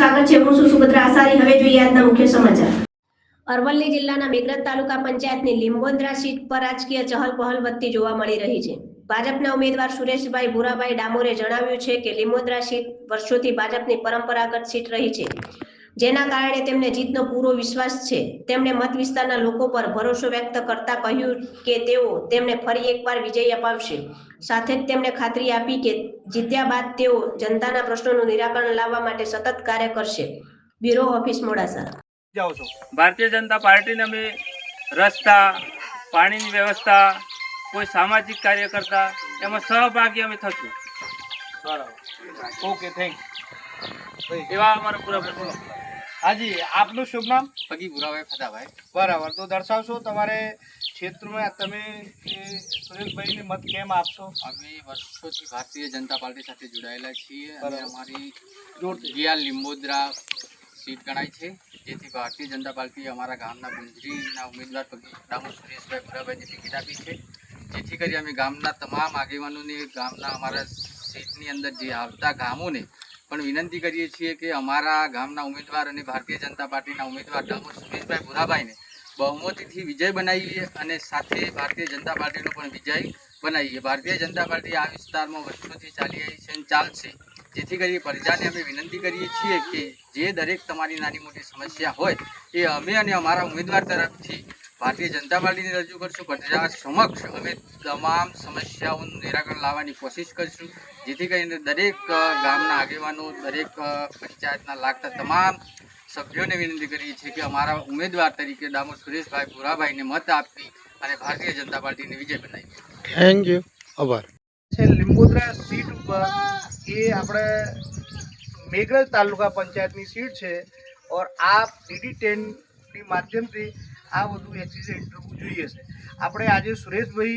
સ્વાગત છે। હું છું સુભદ્રા આસારી। હવે જોઈએ આજના મુખ્ય સમાચાર। અરવલ્લી જિલ્લાના મેઘરજ તાલુકા પંચાયતની લીંબોદરા સીટ પર રાજકીય ચહલપહલ વધતી જોવા મળી રહી છે। ભાજપના ઉમેદવાર સુરેશભાઈ ભુરાભાઈ ડામોરે જણાવ્યું છે કે લીંબોદરા સીટ વર્ષોથી ભાજપની પરંપરાગત સીટ રહી છે, જેના કારણે તેમને જીતનો પૂરો વિશ્વાસ છે। તેમણે મત વિસ્તારના લોકો પર ભરોસો વ્યક્ત કરતા કહ્યું કે તેઓ તેમને ફરી એકવાર વિજય અપાવશે। સાથે જ તેમણે ખાતરી આપી કે જીત્યા બાદ તેઓ જનતાના પ્રશ્નોનું નિરાકરણ લાવવા માટે સતત કાર્ય કરશે। Bureau office Modasa. Bharatiya Janata party ने में रस्ता पानी की व्यवस्था कोई सामाजिक कार्यकर्ता एम सहभागी अमे थशुं। ओके थैंक एवा अमारा पूरा हाँ जी आपनु शुभ नाम पगी बुराभाई फदाभाई बराबर तो दर्शावशो तमारे क्षेत्र में तमे सुरेशभाई ने मत केम आपशो? अमे वर्षोथी भारतीय जनता पार्टी साथे जोडायेला छीए अने बराबर। अमारी गिया लिंबोदरा सीट गणाय छे, जेथी भारतीय जनता पार्टी अमारा गामना गुंजरीना उम्मीदवार पगी डामोर सुरेशभाई बुराभाईने टिकिट आपी छे, जेथी करी अमे गामना तमाम आगेवानोने गामना अमारा सीटनी अंदर जे आवता गामोने पण विनंती करीए छीए के अमारा गामना उम्मीदवार अने भारतीय जनता पार्टीना उम्मीदवार डामोर सुरेशभाई बुराभाईने बहुमतीथी विजय बनावीए अने साथे भारतीय जनता पार्टीनो पण विजय बनावीए। भारतीय जनता पार्टी आ विस्तारमां वर्षोथी चाली आई छे अने चालशे, जेथी करी प्रजाने अमे विनंती करीए छीए के जे दरेक तमारी नानी मोटी समस्या होय ए अमे अने अमारा उम्मीदवार तरफथी भारतीय जनता पार्टी ने रजू करशुं। प्रजा समक्ष अमे तमाम समस्याओनुं निराकरण लाववानी कोशिश करशुं, जेथी करीने दरेक गामना आगेवानो दरेक पंचायतना लागता तमाम सभ्योने विनंती करीए छीए के अमारा उम्मीदवार तरीके डामोर सुरेशभाई भुराभाईने मत आपी अने भारतीय जनता पार्टीने विजय बनावी। Thank you. आभार। છે લીંબોદરા સીટ ઉપર એ આપણે મેઘરજ તાલુકા પંચાયતની સીટ છે और આ DD10ની માધ્યમથી આ બધું એક્સિડન્ટ થવું જોઈએ છે। આપણે આજે સુરેશભાઈ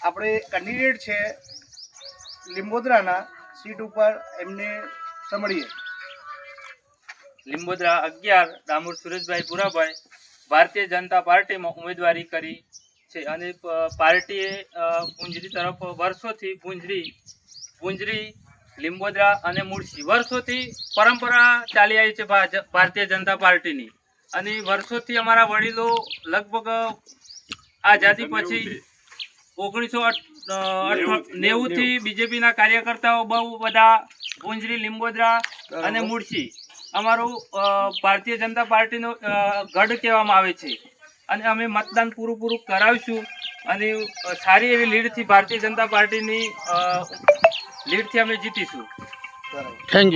આપણે કેન્ડિડેટ છે લીંબોદરાના સીટ ઉપર એમને સાંભળીએ। લીંબોદરા 11 डामोर सुरेशभाई बुराभाई भारतीय जनता पार्टी में उम्मीदवारी करी छे अने पार्टीए पुंजरी तरफ वर्षोथी पुंजरी લીંબોદરા અને મુળશી વર્ષોથી પરંપરા ચાલી આવી છે ભારતીય જનતા પાર્ટીની। અને વર્ષોથી અમારા વડીલો લગભગ આઝાદી પછી 1990 થી બીજેપીના કાર્યકર્તાઓ બહુ બધા પુંજરી લીંબોદરા અને મુળશી અમારું ભારતીય જનતા પાર્ટીનો ગઢ કહેવામાં આવે છે। અને અમે મતદાન પૂરું કરાવીશું અને સારી એવી લીડથી ભારતીય જનતા પાર્ટીની લીડથી અમે જીતીશું। Thank you.